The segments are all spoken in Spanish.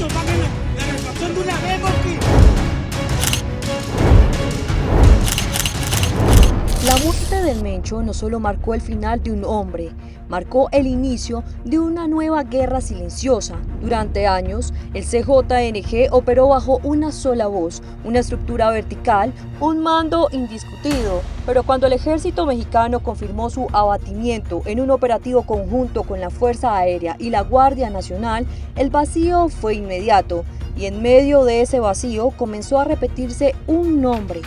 Alto, páguenlo. La refacción de una vez, porque... La muerte del Mencho no solo marcó el final de un hombre, marcó el inicio de una nueva guerra silenciosa. Durante años, el CJNG operó bajo una sola voz, una estructura vertical, un mando indiscutido. Pero cuando el ejército mexicano confirmó su abatimiento en un operativo conjunto con la Fuerza Aérea y la Guardia Nacional, el vacío fue inmediato. Y en medio de ese vacío comenzó a repetirse un nombre.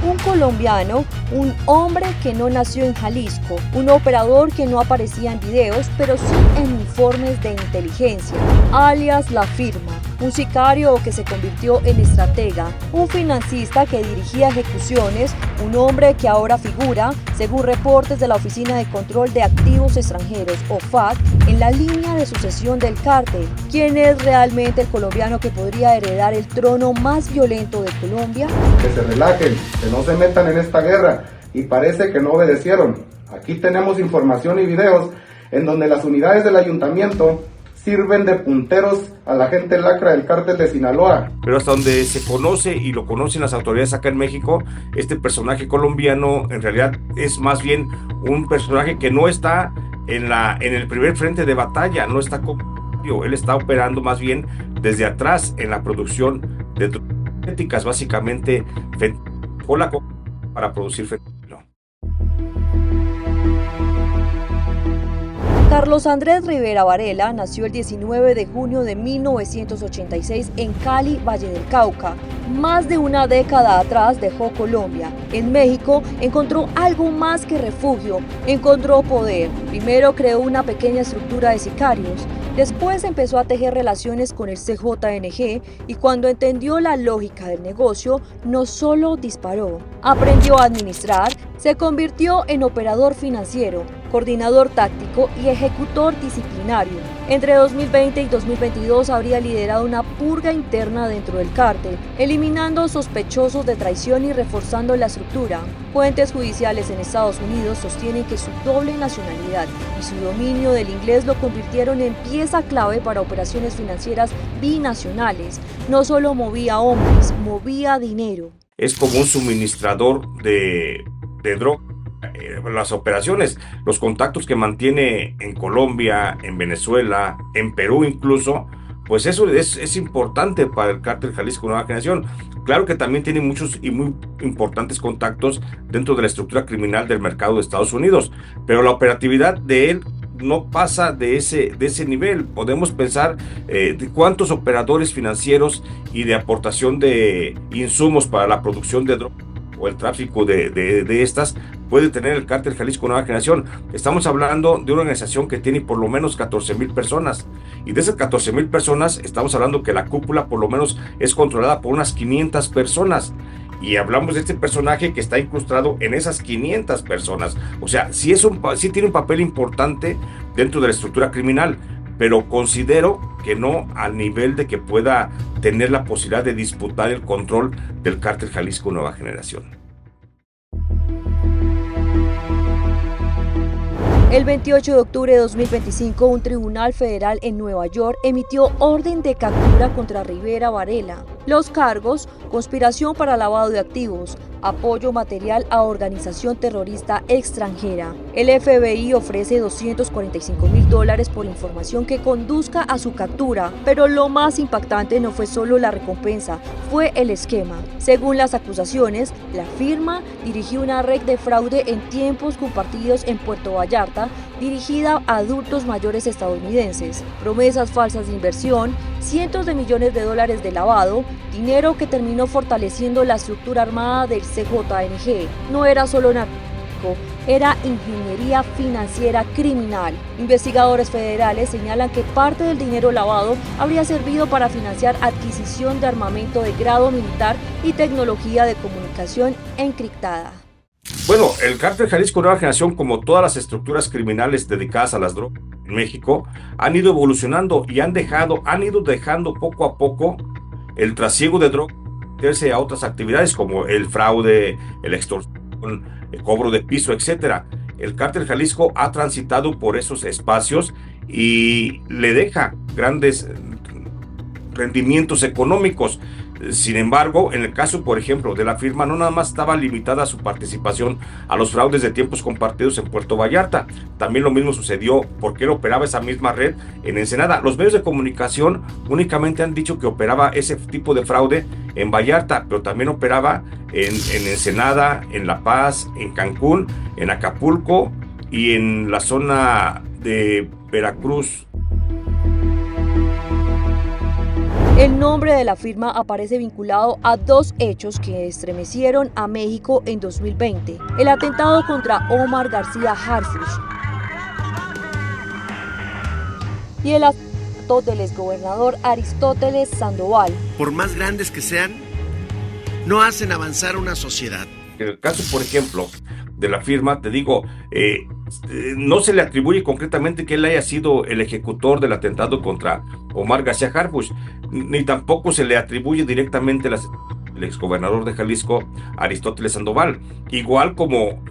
Un colombiano, un hombre que no nació en Jalisco, un operador que no aparecía en videos, pero sí en informes de inteligencia, alias La Firma, un sicario que se convirtió en estratega, un financista que dirigía ejecuciones, un hombre que ahora figura, según reportes de la Oficina de Control de Activos Extranjeros, OFAC, en la línea de sucesión del cártel. ¿Quién es realmente el colombiano que podría heredar el trono más violento de Colombia? Que se relajen, que no se metan en esta guerra, y parece que no obedecieron. Aquí tenemos información y videos en donde las unidades del ayuntamiento sirven de punteros a la gente lacra del cártel de Sinaloa. Pero hasta donde se conoce y lo conocen las autoridades acá en México, este personaje colombiano en realidad es más bien un personaje que no está en el primer frente de batalla, no está él está operando más bien desde atrás en la producción de drogas sintéticas, básicamente para producir fentanilo. Carlos Andrés Rivera Varela nació el 19 de junio de 1986 en Cali, Valle del Cauca. Más de una década atrás dejó Colombia. En México encontró algo más que refugio, encontró poder. Primero creó una pequeña estructura de sicarios. Después empezó a tejer relaciones con el CJNG y cuando entendió la lógica del negocio, no solo disparó, aprendió a administrar, se convirtió en operador financiero, coordinador táctico y ejecutor disciplinario. Entre 2020 y 2022 habría liderado una purga interna dentro del cártel, eliminando sospechosos de traición y reforzando la estructura. Fuentes judiciales en Estados Unidos sostienen que su doble nacionalidad y su dominio del inglés lo convirtieron en pieza clave para operaciones financieras binacionales. No solo movía hombres, movía dinero. Es como un suministrador de droga. Las operaciones, los contactos que mantiene en Colombia, en Venezuela, en Perú incluso, pues eso es importante para el cártel Jalisco Nueva Generación. Claro que también tiene muchos y muy importantes contactos dentro de la estructura criminal del mercado de Estados Unidos, pero la operatividad de él no pasa de ese nivel. Podemos pensar de cuántos operadores financieros y de aportación de insumos para la producción de drogas o el tráfico de estas puede tener el cártel Jalisco Nueva Generación. Estamos hablando de una organización que tiene por lo menos 14,000 personas, y de esas 14,000 personas estamos hablando que la cúpula por lo menos es controlada por unas 500 personas, y hablamos de este personaje que está incrustado en esas 500 personas. O sea, sí tiene un papel importante dentro de la estructura criminal, pero considero que no al nivel de que pueda tener la posibilidad de disputar el control del cártel Jalisco Nueva Generación. El 28 de octubre de 2025, un tribunal federal en Nueva York emitió orden de captura contra Rivera Varela. Los cargos: conspiración para lavado de activos, apoyo material a organización terrorista extranjera. El FBI ofrece $245,000 por información que conduzca a su captura, pero lo más impactante no fue solo la recompensa, fue el esquema. Según las acusaciones, la firma dirigió una red de fraude en tiempos compartidos en Puerto Vallarta, dirigida a adultos mayores estadounidenses, promesas falsas de inversión, cientos de millones de dólares de lavado, dinero que terminó fortaleciendo la estructura armada del CJNG. No era solo narcotráfico, era ingeniería financiera criminal. Investigadores federales señalan que parte del dinero lavado habría servido para financiar adquisición de armamento de grado militar y tecnología de comunicación encriptada. Bueno, el cártel Jalisco Nueva Generación, como todas las estructuras criminales dedicadas a las drogas en México, han ido evolucionando y han ido dejando poco a poco el trasiego de drogas, meterse a otras actividades como el fraude, la extorsión, el cobro de piso, etcétera. El cártel Jalisco ha transitado por esos espacios y le deja grandes rendimientos económicos. Sin embargo, en el caso, por ejemplo, de la firma, no nada más estaba limitada su participación a los fraudes de tiempos compartidos en Puerto Vallarta. También lo mismo sucedió porque él operaba esa misma red en Ensenada. Los medios de comunicación únicamente han dicho que operaba ese tipo de fraude en Vallarta, pero también operaba en Ensenada, en La Paz, en Cancún, en Acapulco y en la zona de Veracruz. El nombre de la firma aparece vinculado a dos hechos que estremecieron a México en 2020. El atentado contra Omar García Harfuch y el asesinato del exgobernador Aristóteles Sandoval. Por más grandes que sean, no hacen avanzar una sociedad. En el caso, por ejemplo, de la firma, te digo, no se le atribuye concretamente que él haya sido el ejecutor del atentado contra Omar García Harfuch, ni tampoco se le atribuye directamente el exgobernador de Jalisco, Aristóteles Sandoval. Igual como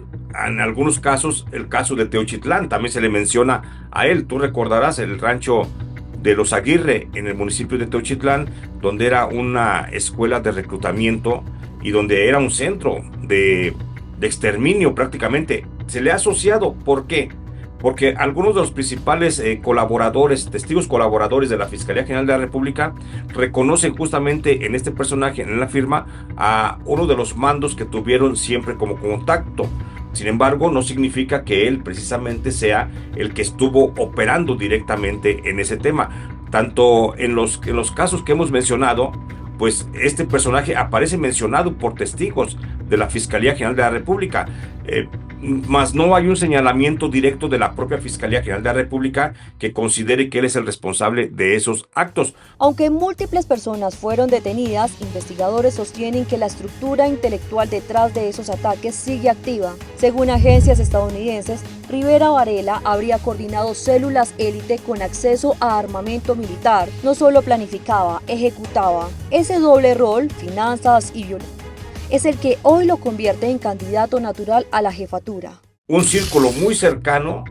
en algunos casos, el caso de Teochitlán, también se le menciona a él. Tú recordarás el rancho de los Aguirre en el municipio de Teochitlán, donde era una escuela de reclutamiento y donde era un centro de exterminio prácticamente. Se le ha asociado, ¿por qué? Porque algunos de los principales testigos colaboradores de la Fiscalía General de la República reconocen justamente en este personaje, en la firma, a uno de los mandos que tuvieron siempre como contacto. Sin embargo, no significa que él precisamente sea el que estuvo operando directamente en ese tema. Tanto en los casos que hemos mencionado, pues este personaje aparece mencionado por testigos de la Fiscalía General de la República, mas no hay un señalamiento directo de la propia Fiscalía General de la República que considere que él es el responsable de esos actos. Aunque múltiples personas fueron detenidas, investigadores sostienen que la estructura intelectual detrás de esos ataques sigue activa. Según agencias estadounidenses, Rivera Varela habría coordinado células élite con acceso a armamento militar. No solo planificaba, ejecutaba. Ese doble rol, finanzas y violencia, es el que hoy lo convierte en candidato natural a la jefatura. Un círculo muy cercano,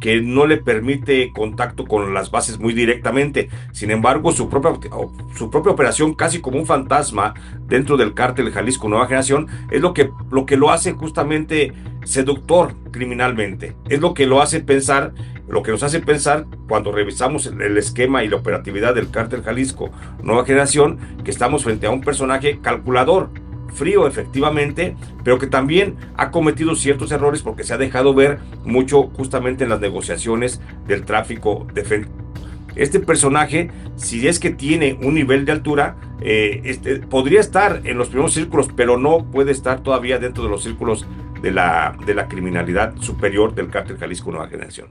que no le permite contacto con las bases muy directamente. Sin embargo, su propia operación, casi como un fantasma dentro del cártel Jalisco Nueva Generación, es lo que lo hace justamente seductor criminalmente. Es lo que lo hace pensar, lo que nos hace pensar cuando revisamos el esquema y la operatividad del cártel Jalisco Nueva Generación, que estamos frente a un personaje calculador, frío efectivamente, pero que también ha cometido ciertos errores porque se ha dejado ver mucho justamente en las negociaciones del tráfico de fentanilo. Este personaje, si es que tiene un nivel de altura, podría estar en los primeros círculos, pero no puede estar todavía dentro de los círculos de la criminalidad superior del cártel Jalisco Nueva Generación.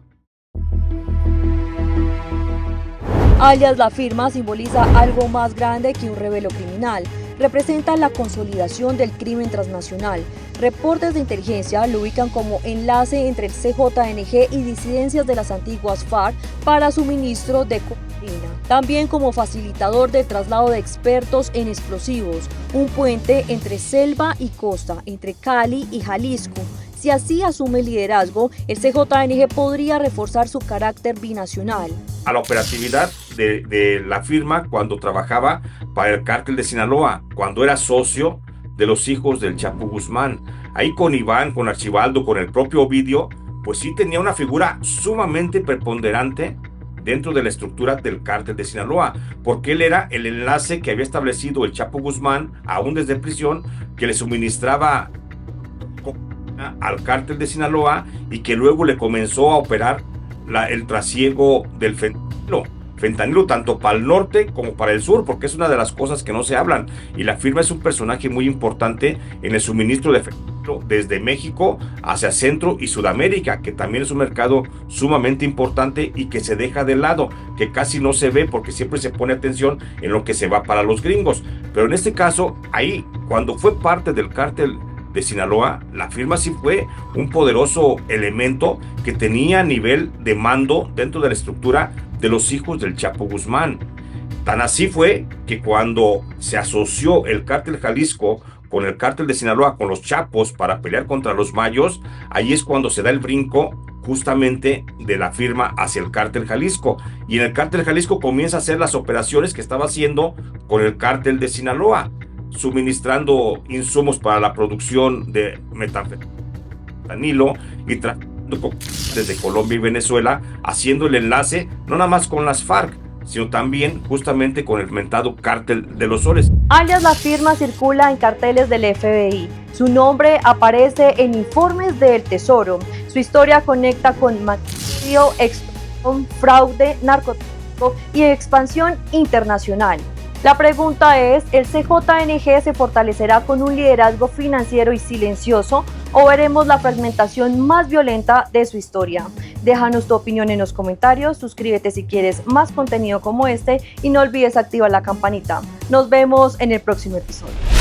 Alias La Firma simboliza algo más grande que un revelo criminal. Representa la consolidación del crimen transnacional. Reportes de inteligencia lo ubican como enlace entre el CJNG y disidencias de las antiguas FARC para suministro de cocaína. También como facilitador del traslado de expertos en explosivos, un puente entre selva y costa, entre Cali y Jalisco. Si así asume el liderazgo, el CJNG podría reforzar su carácter binacional. A la operatividad de la firma cuando trabajaba para el cártel de Sinaloa, cuando era socio de los hijos del Chapo Guzmán. Ahí con Iván, con Archibaldo, con el propio Ovidio, pues sí tenía una figura sumamente preponderante dentro de la estructura del cártel de Sinaloa, porque él era el enlace que había establecido el Chapo Guzmán, aún desde prisión, que le suministraba al cártel de Sinaloa y que luego le comenzó a operar el trasiego del fentanilo tanto para el norte como para el sur, porque es una de las cosas que no se hablan. Y la firma es un personaje muy importante en el suministro de fentanilo desde México hacia Centro y Sudamérica, que también es un mercado sumamente importante y que se deja de lado, que casi no se ve porque siempre se pone atención en lo que se va para los gringos. Pero en este caso, ahí, cuando fue parte del cártel de Sinaloa, la firma sí fue un poderoso elemento que tenía nivel de mando dentro de la estructura de los hijos del Chapo Guzmán. Tan así fue que cuando se asoció el cártel Jalisco con el cártel de Sinaloa, con los Chapos, para pelear contra los Mayos, ahí es cuando se da el brinco justamente de la firma hacia el cártel Jalisco. Y en el cártel Jalisco comienza a hacer las operaciones que estaba haciendo con el cártel de Sinaloa, suministrando insumos para la producción de metanfetanilo y desde Colombia y Venezuela, haciendo el enlace no nada más con las FARC, sino también justamente con el mentado cártel de los Soles. Alias La Firma circula en carteles del FBI. Su nombre aparece en informes del Tesoro. Su historia conecta con maquillo, extorsión, fraude, narcotráfico y expansión internacional. La pregunta es, ¿el CJNG se fortalecerá con un liderazgo financiero y silencioso o veremos la fragmentación más violenta de su historia? Déjanos tu opinión en los comentarios, suscríbete si quieres más contenido como este y no olvides activar la campanita. Nos vemos en el próximo episodio.